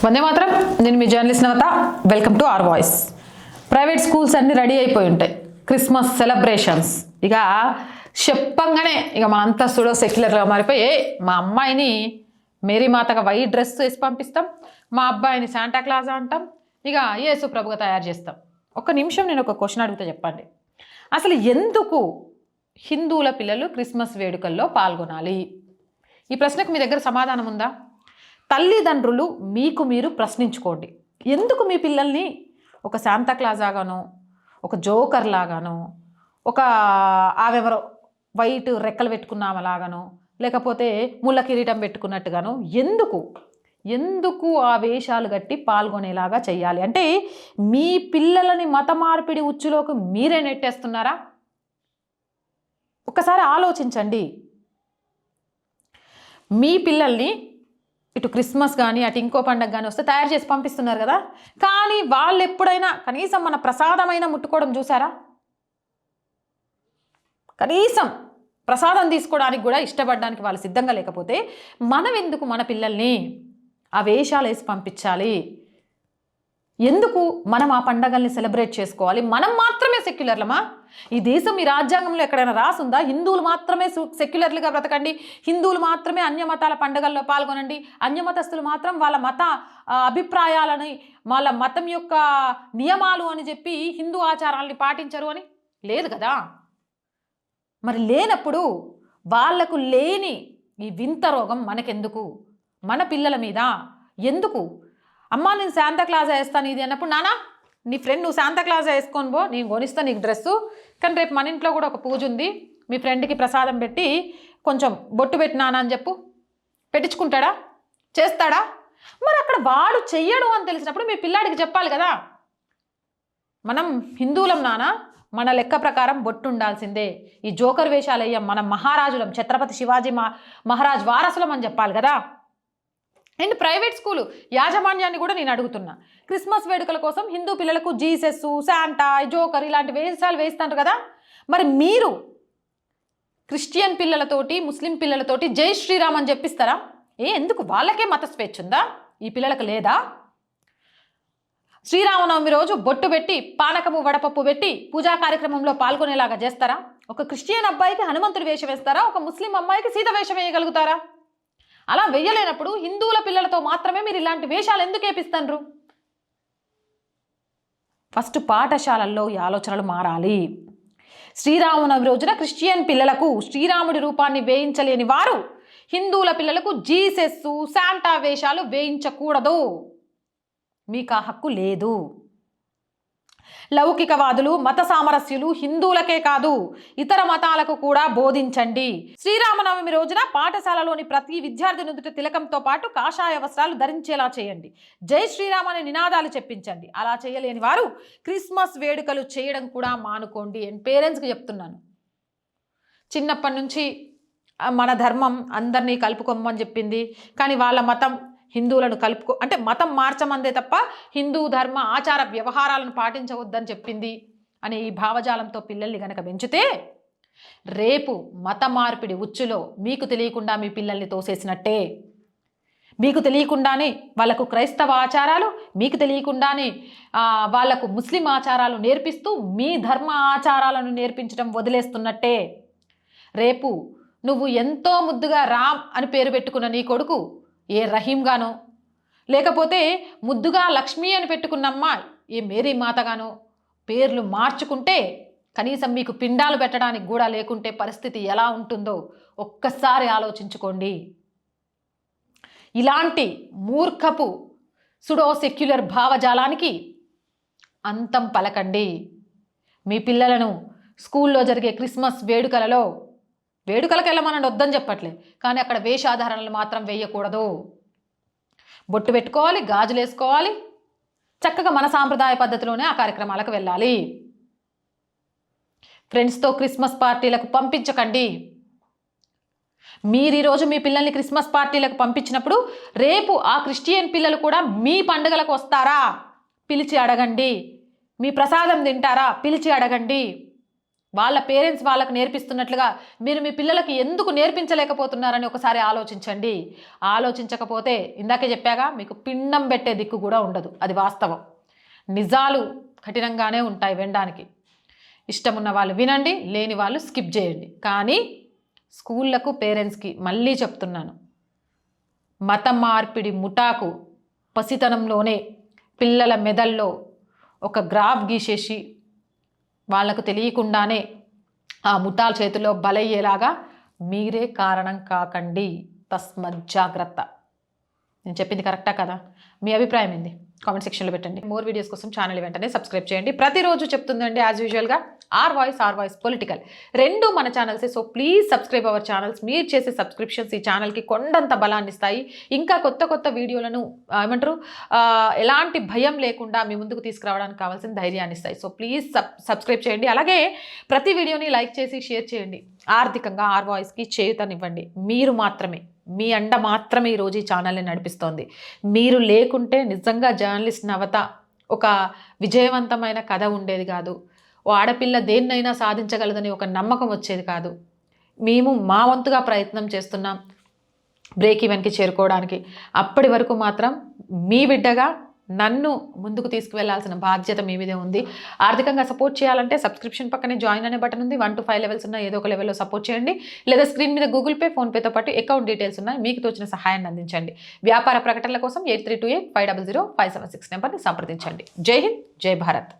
వందే మాత్రం. నేను మీ journalist Navata. Welcome to our voice. Private schools అన్నీ రెడీ అయిపోయి ఉంటాయి. క్రిస్మస్ సెలబ్రేషన్స్ ఇక చెప్పంగానే ఇక మా అంతా సుడో సెక్యులర్గా మారిపోయి మా అమ్మాయిని మేరీ మాతగా వైట్ డ్రెస్ వేసి పంపిస్తాం, మా అబ్బాయిని శాంటా క్లాజ్ అంటాం, ఇక యేసు ప్రభుగా తయారు చేస్తాం. ఒక్క నిమిషం నేను ఒక క్వశ్చన్ అడుగుతా, చెప్పండి. అసలు ఎందుకు హిందువుల పిల్లలు క్రిస్మస్ వేడుకల్లో పాల్గొనాలి? ఈ ప్రశ్నకు మీ దగ్గర సమాధానం ఉందా? తల్లిదండ్రులు మీకు మీరు ప్రశ్నించుకోండి. ఎందుకు మీ పిల్లల్ని ఒక శాంతా క్లాజ్ లాగానో, ఒక జోకర్ లాగానో, ఒక ఆవెవరో వైట్ రెక్కలు పెట్టుకున్నామలాగానో, లేకపోతే ముళ్ళ కిరీటం పెట్టుకున్నట్టుగానో ఎందుకు ఆ వేషాలు గట్టి పాల్గొనేలాగా చేయాలి? అంటే మీ పిల్లలని మత మార్పిడి ఉచ్చులోకి మీరే నెట్టేస్తున్నారా? ఒక్కసారి ఆలోచించండి. మీ పిల్లల్ని ఇటు క్రిస్మస్ కానీ అటు ఇంకో పండుగ కానీ వస్తే తయారు చేసి పంపిస్తున్నారు కదా, కానీ వాళ్ళు ఎప్పుడైనా కనీసం మన ప్రసాదమైన ముట్టుకోవడం చూసారా? కనీసం ప్రసాదం తీసుకోవడానికి కూడా ఇష్టపడడానికి వాళ్ళు సిద్ధంగా లేకపోతే మనం ఎందుకు మన పిల్లల్ని ఆ వేషాలు వేసి పంపించాలి? ఎందుకు మనం ఆ పండగల్ని సెలబ్రేట్ చేసుకోవాలి? మనం మాత్రమే సెక్యులర్లమా? ఈ దేశం, ఈ రాజ్యాంగంలో ఎక్కడైనా రాసుందా హిందువులు మాత్రమే సెక్యులర్లుగా బ్రతకండి, హిందువులు మాత్రమే అన్యమతాల పండుగల్లో పాల్గొనండి, అన్యమతస్తులు మాత్రం వాళ్ళ మత అభిప్రాయాలని, వాళ్ళ మతం యొక్క నియమాలు అని చెప్పి హిందూ ఆచారాలని పాటించరు అని లేదు కదా? మరి లేనప్పుడు వాళ్లకు లేని ఈ వింత రోగం మనకెందుకు? మన పిల్లల మీద ఎందుకు? అమ్మా నేను శాంతా క్లాజ్ వేస్తాను ఇది అన్నప్పుడు, నానా నీ ఫ్రెండ్ నువ్వు శాంతా క్లాజ్ వేసుకొని పో, నేను కొనిస్తా నీకు డ్రెస్సు, కానీ రేపు మన ఇంట్లో కూడా ఒక పూజ ఉంది, మీ ఫ్రెండ్కి ప్రసాదం పెట్టి కొంచెం బొట్టు పెట్టినానా అని చెప్పు. పెట్టించుకుంటాడా? చేస్తాడా? మరి అక్కడ వాడు చెయ్యడు అని తెలిసినప్పుడు మీ పిల్లాడికి చెప్పాలి కదా. మనం హిందువులం నానా, మన లెక్క ప్రకారం బొట్టు ఉండాల్సిందే, ఈ జోకర్ వేషాలు అయ్యాం, మనం మహారాజులం, ఛత్రపతి శివాజీ మహారాజ్ వారసులం అని చెప్పాలి కదా. అండ్ ప్రైవేట్ స్కూలు యాజమాన్యాన్ని కూడా నేను అడుగుతున్నా, క్రిస్మస్ వేడుకల కోసం హిందూ పిల్లలకు జీసస్, శాంటా, జోకర్ ఇలాంటి వేషాలు వేస్తారు కదా, మరి మీరు క్రిస్టియన్ పిల్లలతోటి, ముస్లిం పిల్లలతోటి జై శ్రీరామ్ అని చెప్పిస్తారా? ఎందుకు? వాళ్ళకే మత స్వేచ్ఛ ఉందా, ఈ పిల్లలకు లేదా? శ్రీరామనవమి రోజు బొట్టు పెట్టి పానకము వడపప్పు పెట్టి పూజా కార్యక్రమంలో పాల్గొనేలాగా చేస్తారా? ఒక క్రిస్టియన్ అబ్బాయికి హనుమంతుడి వేషం వేస్తారా? ఒక ముస్లిం అమ్మాయికి సీత వేషం వేయగలుగుతారా? అలా వెయ్యలేనప్పుడు హిందువుల పిల్లలతో మాత్రమే మీరు ఇలాంటి వేషాలు ఎందుకు వేపిస్తారు? ఫస్ట్ పాఠశాలల్లో ఈ ఆలోచనలు మారాలి. శ్రీరామనవమి రోజున క్రిస్టియన్ పిల్లలకు శ్రీరాముడి రూపాన్ని వేయించలేని వారు హిందువుల పిల్లలకు జీసస్, శాంటా వేషాలు వేయించకూడదు. మీకు ఆ హక్కు లేదు. లౌకికవాదులు, మత సామరస్యులు హిందువులకే కాదు ఇతర మతాలకు కూడా బోధించండి. శ్రీరామనవమి రోజున పాఠశాలలోని ప్రతి విద్యార్థి నుదుట తిలకంతో పాటు కాషాయ వస్త్రాలు ధరించేలా చేయండి. జై శ్రీరామ్ అనే నినాదాలు చెప్పించండి. అలా చేయలేని వారు క్రిస్మస్ వేడుకలు చేయడం కూడా మానుకోండి. అండ్ పేరెంట్స్కి చెప్తున్నాను, చిన్నప్పటి నుంచి మన ధర్మం అందరినీ కలుపుకోమని చెప్పింది, కానీ వాళ్ళ మతం హిందువులను అంటే మతం మార్చమందే తప్ప హిందూ ధర్మ ఆచార వ్యవహారాలను పాటించవద్దని చెప్పింది అనే ఈ భావజాలంతో పిల్లల్ని గనక పెంచితే రేపు మత మార్పిడి ఉచ్చులో మీకు తెలియకుండా మీ పిల్లల్ని తోసేసినట్టే. మీకు తెలియకుండానే వాళ్ళకు క్రైస్తవ ఆచారాలు, మీకు తెలియకుండానే వాళ్ళకు ముస్లిం ఆచారాలు నేర్పిస్తూ మీ ధర్మ ఆచారాలను నేర్పించడం వదిలేస్తున్నట్టే. రేపు నువ్వు ఎంతో ముద్దుగా రామ్ అని పేరు పెట్టుకున్న నీ కొడుకు ఏ రహీంగానో, లేకపోతే ముద్దుగా లక్ష్మి అని పెట్టుకున్నమ్మ ఏ మేరీ మాతగానో పేర్లు మార్చుకుంటే కనీసం మీకు పిండాలు పెట్టడానికి కూడా లేకుంటే పరిస్థితి ఎలా ఉంటుందో ఒక్కసారి ఆలోచించుకోండి. ఇలాంటి మూర్ఖపు సుడో సెక్యులర్ భావజాలానికి అంతం పలకండి. మీ పిల్లలను స్కూల్లో జరిగే క్రిస్మస్ వేడుకలకు వెళ్ళమని వద్దని చెప్పట్లే, కానీ అక్కడ వేషాధారణలు మాత్రం వేయకూడదు. బొట్టు పెట్టుకోవాలి, గాజులు వేసుకోవాలి, చక్కగా మన సాంప్రదాయ పద్ధతిలోనే ఆ కార్యక్రమాలకు వెళ్ళాలి. ఫ్రెండ్స్తో క్రిస్మస్ పార్టీలకు పంపించకండి. మీరు ఈరోజు మీ పిల్లల్ని క్రిస్మస్ పార్టీలకు పంపించినప్పుడు రేపు ఆ క్రిస్టియన్ పిల్లలు కూడా మీ పండుగలకు వస్తారా? పిలిచి అడగండి. మీ ప్రసాదం తింటారా? పిలిచి అడగండి. వాళ్ళ పేరెంట్స్ వాళ్ళకు నేర్పిస్తున్నట్లుగా మీరు మీ పిల్లలకి ఎందుకు నేర్పించలేకపోతున్నారని ఒకసారి ఆలోచించండి. ఆలోచించకపోతే ఇందాకే చెప్పాగా, మీకు పిండం పెట్టే దిక్కు కూడా ఉండదు. అది వాస్తవం. నిజాలు కఠినంగానే ఉంటాయి వినడానికి. ఇష్టం ఉన్న వాళ్ళు వినండి, లేని వాళ్ళు స్కిప్ చేయండి. కానీ స్కూళ్ళకు పేరెంట్స్కి మళ్ళీ చెప్తున్నాను, మత మార్పిడి ముఠాకు పసితనంలోనే పిల్లల మెదల్లో ఒక గ్రాఫ్ గీసేసి వాళ్ళకు తెలియకుండానే ఆ ముఠాల చేతిలో బలయ్యేలాగా మీరే కారణం కాకండి. తస్మత్ జాగ్రత్త. నేను చెప్పింది కరెక్టా కదా? మీ అభిప్రాయం ఏంది? కామెంట్ సెక్షన్లో పెట్టండి. మోర్ వీడియోస్ కోసం ఛానల్ వెంటనే సబ్స్క్రైబ్ చేయండి. ప్రతిరోజు చెప్తుందండి యాజ్ యూజువల్గా ఆర్ వాయిస్ పొలిటికల్ రెండు మన ఛానల్సే. So please subscribe our channels. మీరు చేసే సబ్స్క్రిప్షన్స్ ఈ ఛానల్కి కొండంత బలాన్ని ఇస్తాయి. ఇంకా కొత్త వీడియోలను ఏమంటారు ఎలాంటి భయం లేకుండా మీ ముందుకు తీసుకురావడానికి కావాల్సిన ధైర్యాన్ని ఇస్తాయి. సో ప్లీజ్ సబ్స్క్రైబ్ చేయండి. అలాగే ప్రతి వీడియోని లైక్ చేసి షేర్ చేయండి. ఆర్థికంగా ఆర్ వాయిస్కి చేయూతనివ్వండి. మీరు మాత్రమే, మీ అండ మాత్రమే ఈరోజు ఈ ఛానల్ని నడిపిస్తోంది. మీరు లేకుంటే నిజంగా జర్నలిస్ట్ నవత ఒక విజయవంతమైన కథ ఉండేది కాదు. ఓ ఆడపిల్ల దేన్నైనా సాధించగలదని ఒక నమ్మకం వచ్చేది కాదు. మేము మా వంతుగా ప్రయత్నం చేస్తున్నాం బ్రేక్ ఈవెన్కి చేరుకోవడానికి. అప్పటి వరకు మాత్రం మీ బిడ్డగా నన్ను ముందుకు తీసుకువెళ్లాల్సిన బాధ్యత మీ మీదే ఉంది. ఆర్థికంగా సపోర్ట్ చేయాలంటే సబ్స్క్రిప్షన్ పక్కనే జాయిన్ అనే బటన్ ఉంది. 1 to 5 లెవెల్స్ ఉన్న ఏదో ఒక లెవెల్లో సపోర్ట్ చేయండి. లేదా స్క్రీన్ మీద గూగుల్ పే, ఫోన్పేతో పాటు అకౌంట్ డీటెయిల్స్ ఉన్నాయి. మీకు తోచిన సహాయాన్ని అందించండి. వ్యాపార ప్రకటనల కోసం 8328500576 నెంబర్ని సంప్రదించండి. జై హింద్, జై భారత్.